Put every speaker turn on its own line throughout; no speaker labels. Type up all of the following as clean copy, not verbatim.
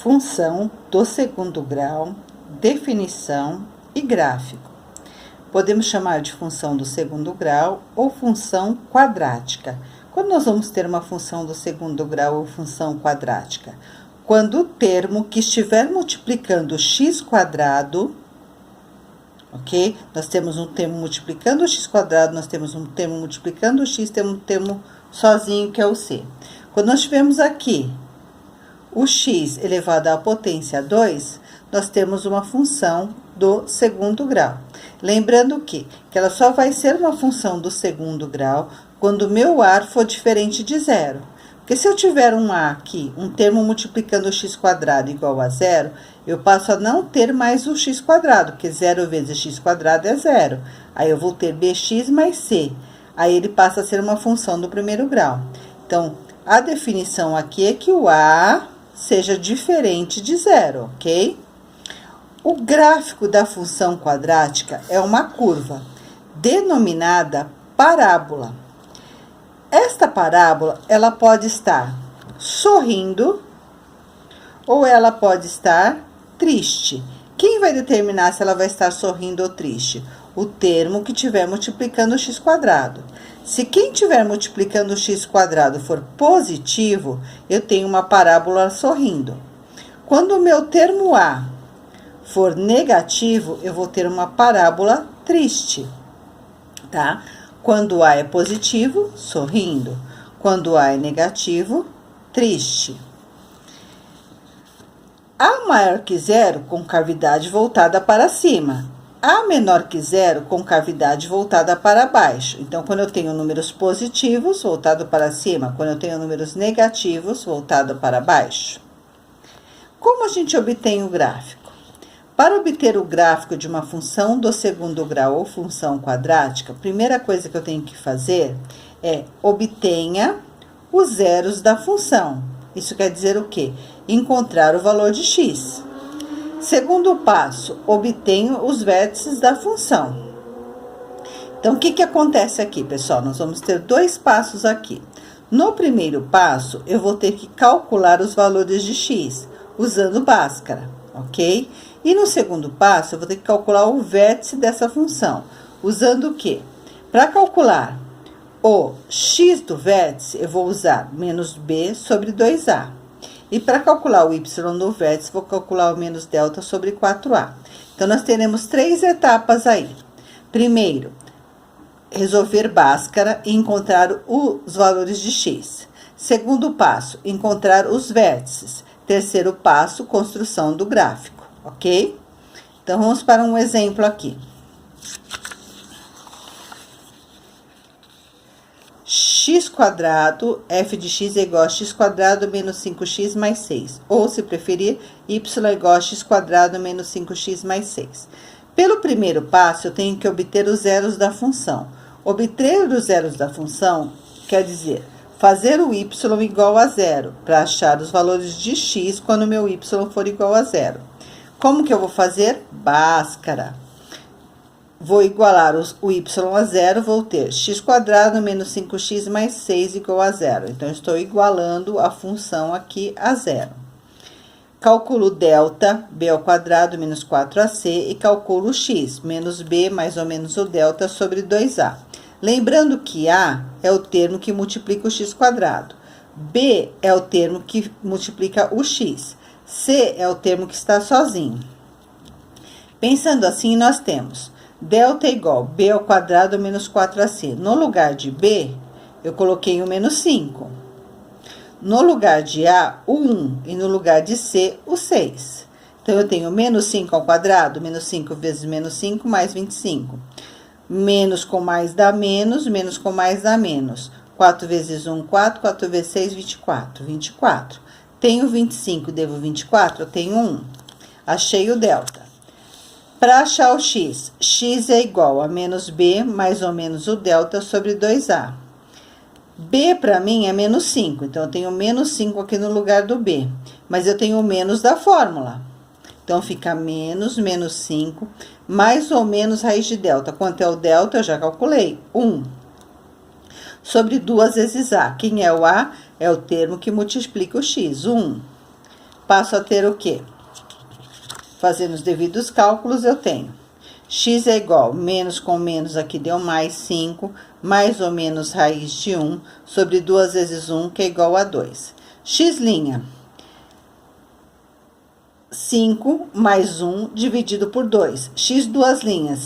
função do segundo grau, definição e gráfico. Podemos chamar de função do segundo grau ou função quadrática. Quando nós vamos ter uma função do segundo grau ou função quadrática? Quando o termo que estiver multiplicando x quadrado, ok? Nós temos um termo multiplicando x quadrado, nós temos um termo multiplicando x, temos um termo sozinho que é o c. Quando nós tivermos aqui o x elevado à potência 2, nós temos uma função do segundo grau. Lembrando que ela só vai ser uma função do segundo grau quando o meu ar for diferente de zero. Porque se eu tiver um a aqui, um termo multiplicando x quadrado igual a zero, eu passo a não ter mais o x quadrado, porque 0 vezes x quadrado é zero. Aí eu vou ter bx mais c. Aí ele passa a ser uma função do primeiro grau. Então, a definição aqui é que o a seja diferente de zero, ok? O gráfico da função quadrática é uma curva denominada parábola. Esta parábola, ela pode estar sorrindo ou ela pode estar triste. Quem vai determinar se ela vai estar sorrindo ou triste? O termo que estiver multiplicando x quadrado. Se quem estiver multiplicando x quadrado for positivo, eu tenho uma parábola sorrindo. Quando o meu termo a for negativo, eu vou ter uma parábola triste, tá? Quando a é positivo, sorrindo. Quando a é negativo, triste. A maior que zero, com cavidade voltada para cima. A menor que zero, com cavidade voltada para baixo. Então, quando eu tenho números positivos, voltado para cima. Quando eu tenho números negativos, voltado para baixo. Como a gente obtém o gráfico? Para obter o gráfico de uma função do segundo grau ou função quadrática, a primeira coisa que eu tenho que fazer é obtenha os zeros da função. Isso quer dizer o quê? Encontrar o valor de x. Segundo passo, obtenho os vértices da função. Então, o que acontece aqui, pessoal? Nós vamos ter dois passos aqui. No primeiro passo, eu vou ter que calcular os valores de x, usando Bhaskara, ok? E no segundo passo, eu vou ter que calcular o vértice dessa função, usando o quê? Para calcular o x do vértice, eu vou usar menos b sobre 2a. E para calcular o y do vértice, vou calcular o menos delta sobre 4a. Então, nós teremos três etapas aí. Primeiro, resolver Bhaskara e encontrar os valores de x. Segundo passo, encontrar os vértices. Terceiro passo, construção do gráfico, ok? Então, vamos para um exemplo aqui. X quadrado, f de x é igual a x quadrado menos 5x mais 6. Ou, se preferir, y é igual a x quadrado menos 5x mais 6. Pelo primeiro passo, eu tenho que obter os zeros da função. Obter os zeros da função quer dizer fazer o y igual a zero, para achar os valores de x quando o meu y for igual a zero. Como que eu vou fazer? Bhaskara. Vou igualar o y a zero, vou ter x quadrado menos 5x mais 6 igual a zero. Então, estou igualando a função aqui a zero. Calculo delta, b ao quadrado menos 4ac, e calculo x, menos b mais ou menos o delta sobre 2a. Lembrando que a é o termo que multiplica o x quadrado. B é o termo que multiplica o x. C é o termo que está sozinho. Pensando assim, nós temos delta igual b ao quadrado menos 4ac. No lugar de b, eu coloquei o menos 5. No lugar de a, o 1. E no lugar de c, o 6. Então, eu tenho menos 5 ao quadrado, menos 5 vezes menos 5, mais 25. Menos com mais dá menos, menos com mais dá menos. 4 vezes 1, 4, 4 vezes 6, 24. 24. Tenho 25, devo 24, eu tenho 1. Achei o delta. Para achar o x, x é igual a menos b mais ou menos o delta sobre 2a. B para mim é menos 5, então eu tenho menos 5 aqui no lugar do b. Mas eu tenho o menos da fórmula. Então, fica menos 5, mais ou menos raiz de delta. Quanto é o delta? Eu já calculei, 1. Sobre 2 vezes a. Quem é o a? É o termo que multiplica o x, 1. passo a ter o quê? Fazendo os devidos cálculos, eu tenho x é igual, menos com menos aqui deu mais 5, mais ou menos raiz de 1, sobre 2 vezes 1, que é igual a 2. X', 5 mais 1 dividido por 2. X duas linhas,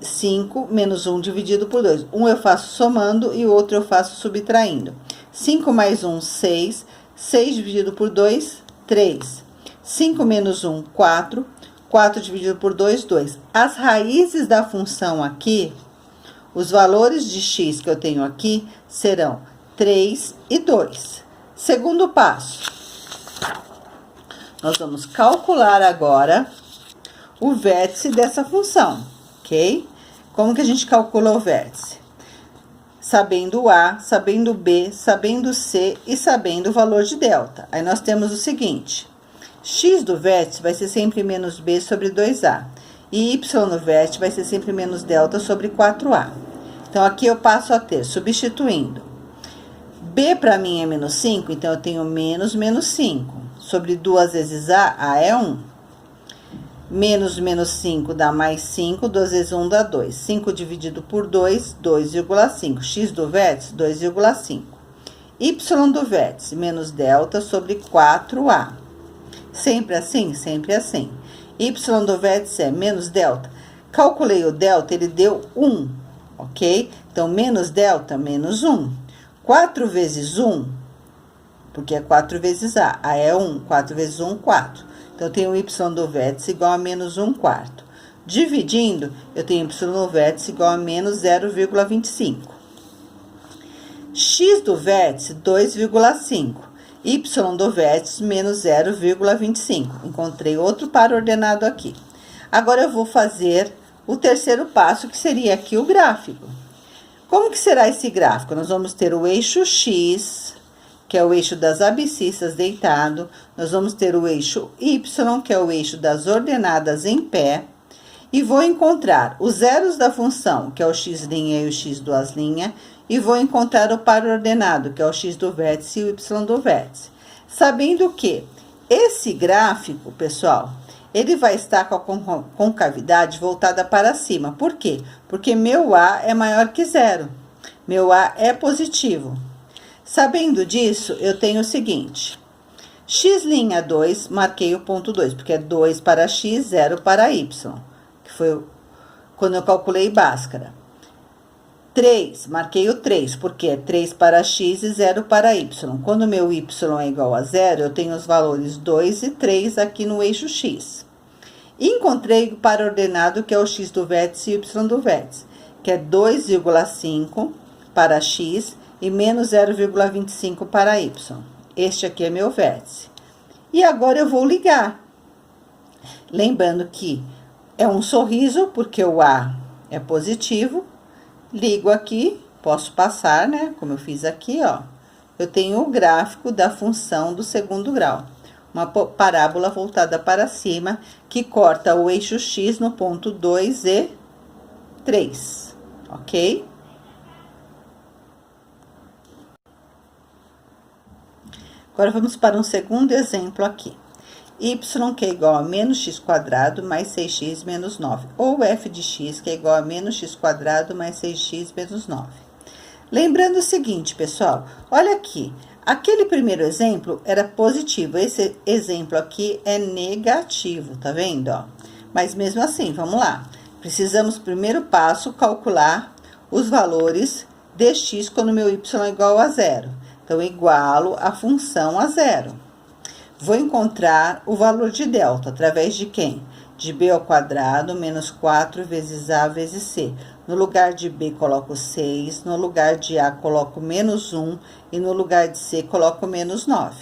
5 menos 1 dividido por 2. Um eu faço somando e o outro eu faço subtraindo. 5 mais 1, 6. 6 dividido por 2, 3. 5 menos 1, 4. 4 dividido por 2, 2. As raízes da função aqui, os valores de x que eu tenho aqui, serão 3 e 2. Segundo passo, nós vamos calcular agora o vértice dessa função, ok? Como que a gente calcula o vértice? Sabendo o A, sabendo o B, sabendo o C e sabendo o valor de delta. Aí nós temos o seguinte: x do vértice vai ser sempre menos b sobre 2a. E y no vértice vai ser sempre menos delta sobre 4a. Então, aqui eu passo a ter, substituindo. B para mim é menos 5, então eu tenho menos 5. Sobre 2 vezes a é 1. Menos 5 dá mais 5, 2 vezes 1 dá 2. 5 dividido por 2, 2,5. X do vértice, 2,5. Y do vértice, menos delta sobre 4a. Sempre assim? Sempre assim. Y do vértice é menos delta. Calculei o delta, ele deu 1, ok? Então, menos delta, menos 1. 4 vezes 1, porque é 4 vezes a é 1. 4 vezes 1, 4. Então, eu tenho y do vértice igual a menos 1 quarto. Dividindo, eu tenho y no vértice igual a menos 0,25. X do vértice, 2,5. Y do vértice, menos 0,25. Encontrei outro par ordenado aqui. Agora, eu vou fazer o terceiro passo, que seria aqui o gráfico. Como que será esse gráfico? Nós vamos ter o eixo X, que é o eixo das abscissas deitado. Nós vamos ter o eixo Y, que é o eixo das ordenadas em pé. E vou encontrar os zeros da função, que é o x' e o x duas linhas, e vou encontrar o par ordenado, que é o x do vértice e o y do vértice. Sabendo que esse gráfico, pessoal, ele vai estar com a concavidade voltada para cima. Por quê? Porque meu A é maior que zero. Meu A é positivo. Sabendo disso, eu tenho o seguinte: x', 2, marquei o ponto 2, porque é 2 para x, 0 para y. Que foi quando eu calculei Bhaskara. 3, marquei o 3, porque é 3 para x e 0 para y. Quando meu y é igual a 0, eu tenho os valores 2 e 3 aqui no eixo x. Encontrei o par ordenado, que é o x do vértice e o y do vértice, que é 2,5 para x e menos 0,25 para y. Este aqui é meu vértice. E agora eu vou ligar. Lembrando que é um sorriso, porque o A é positivo. Ligo aqui, posso passar, né? Como eu fiz aqui, ó. Eu tenho o gráfico da função do segundo grau. Uma parábola voltada para cima, que corta o eixo X no ponto 2 e 3, ok? Agora, vamos para um segundo exemplo aqui. Y, que é igual a menos x quadrado mais 6x menos 9. Ou f de x, que é igual a menos x quadrado mais 6x menos 9. Lembrando o seguinte, pessoal. Olha aqui. Aquele primeiro exemplo era positivo. Esse exemplo aqui é negativo, tá vendo, ó? Mas mesmo assim, vamos lá. Precisamos, primeiro passo, calcular os valores de x quando meu y é igual a 0. Então, igualo a função a 0. Vou encontrar o valor de delta, através de quem? De b ao quadrado menos 4 vezes a vezes c. No lugar de b, coloco 6, no lugar de a, coloco menos 1, e no lugar de c, coloco menos 9.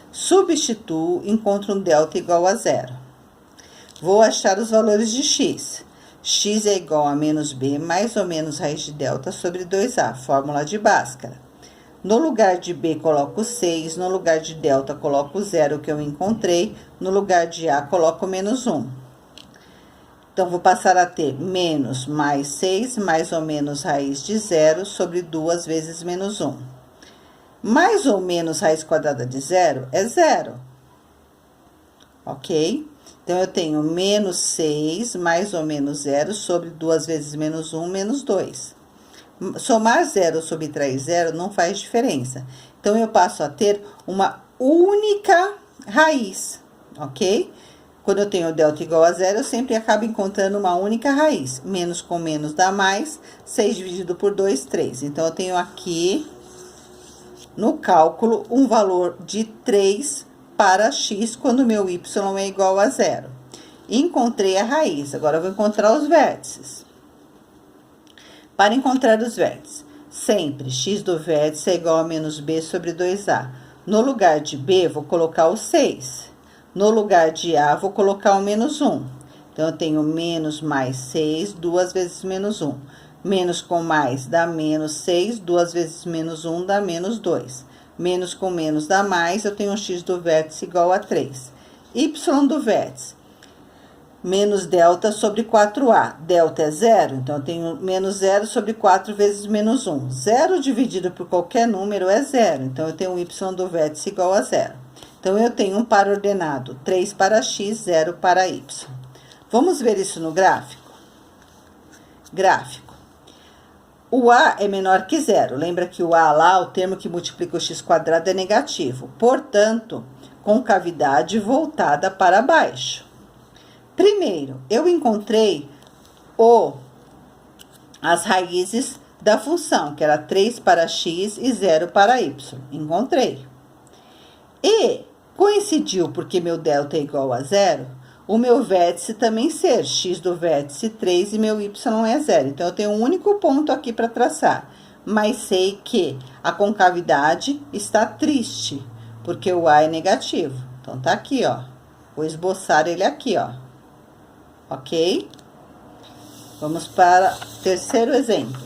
Substituo, encontro um delta igual a 0. Vou achar os valores de x. X é igual a menos b mais ou menos raiz de delta sobre 2a, fórmula de Bhaskara. No lugar de b, coloco 6, no lugar de delta, coloco 0, que eu encontrei, no lugar de a, coloco menos 1. Então, vou passar a ter menos mais 6, mais ou menos raiz de 0, sobre 2 vezes menos 1. Mais ou menos raiz quadrada de 0 é 0. ok? Então, eu tenho menos 6 mais ou menos 0 sobre 2 vezes menos 1, menos 2. Somar 0 ou subtrair 0 não faz diferença. Então, eu passo a ter uma única raiz, ok? Quando eu tenho delta igual a 0, eu sempre acabo encontrando uma única raiz. Menos com menos dá mais, 6 dividido por 2, 3. Então, eu tenho aqui, no cálculo, um valor de 3 para x, quando meu y é igual a 0. Encontrei a raiz, agora eu vou encontrar os vértices. Para encontrar os vértices, sempre x do vértice é igual a menos b sobre 2a. No lugar de b, vou colocar o 6. No lugar de a, vou colocar o menos 1. Então, eu tenho menos mais 6, 2 vezes menos 1. Menos com mais dá menos 6, 2 vezes menos 1 dá menos 2. Menos com menos dá mais, eu tenho um x do vértice igual a 3. Y do vértice, menos delta sobre 4a. Delta é 0, então eu tenho menos 0 sobre 4 vezes menos 1. 0 dividido por qualquer número é 0, então eu tenho um y do vértice igual a 0. Então, eu tenho um par ordenado, 3 para x, 0 para y. Vamos ver isso no gráfico? Gráfico. O a é menor que 0. Lembra que o a lá, o termo que multiplica o x² é negativo. Portanto, concavidade voltada para baixo. Primeiro, eu encontrei as raízes da função, que era 3 para x e 0 para y. Encontrei. E coincidiu, porque meu delta é igual a 0, o meu vértice também ser x do vértice 3 e meu y é 0. Então, eu tenho um único ponto aqui para traçar. Mas sei que a concavidade está triste, porque o a é negativo. Então, tá aqui, ó. Vou esboçar ele aqui, ó. Ok? Vamos para o terceiro exemplo.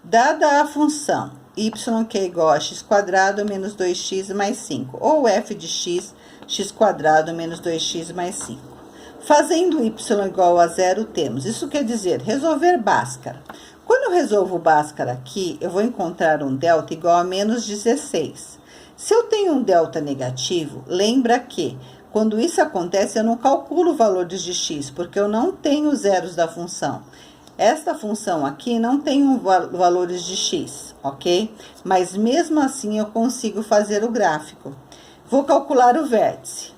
Dada a função y que é igual a x² menos 2x mais 5, ou f de x, x² menos 2x mais 5. Fazendo y igual a 0, temos. Isso quer dizer, resolver Bhaskara. Quando eu resolvo Bhaskara aqui, eu vou encontrar um delta igual a menos 16. Se eu tenho um delta negativo, lembra que, quando isso acontece, eu não calculo valores de x, porque eu não tenho zeros da função. Esta função aqui não tem valores de x, ok? Mas mesmo assim eu consigo fazer o gráfico. Vou calcular o vértice.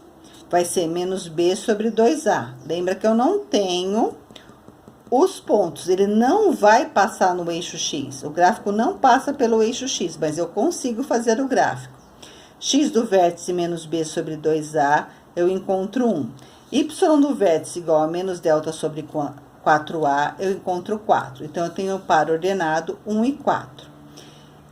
Vai ser menos b sobre 2a. Lembra que eu não tenho os pontos. Ele não vai passar no eixo x. O gráfico não passa pelo eixo x, mas eu consigo fazer o gráfico. X do vértice menos b sobre 2a, eu encontro 1. Y do vértice igual a menos delta sobre 4a, eu encontro 4. Então, eu tenho o par ordenado 1 e 4.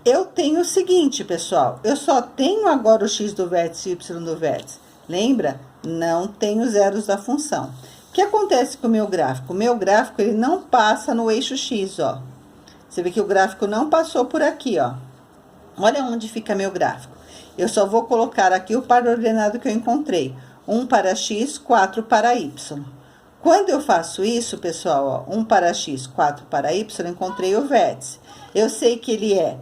Eu tenho o seguinte, pessoal. Eu só tenho agora o x do vértice e o y do vértice. Lembra? Não tenho zeros da função. O que acontece com o meu gráfico? O meu gráfico, ele não passa no eixo x, ó. Você vê que o gráfico não passou por aqui, ó. Olha onde fica meu gráfico. Eu só vou colocar aqui o par ordenado que eu encontrei. 1 para x, 4 para y. Quando eu faço isso, pessoal, ó, 1 para x, 4 para y, eu encontrei o vértice. Eu sei que ele é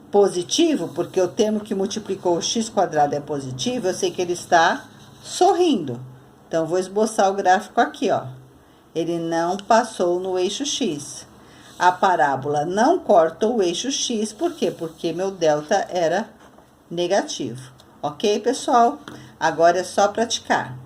positivo, porque o termo que multiplicou o x² é positivo, eu sei que ele está sorrindo. Então, vou esboçar o gráfico aqui, ó. Ele não passou no eixo x. A parábola não corta o eixo x, por quê? Porque meu delta era negativo. Ok, pessoal? Agora é só praticar.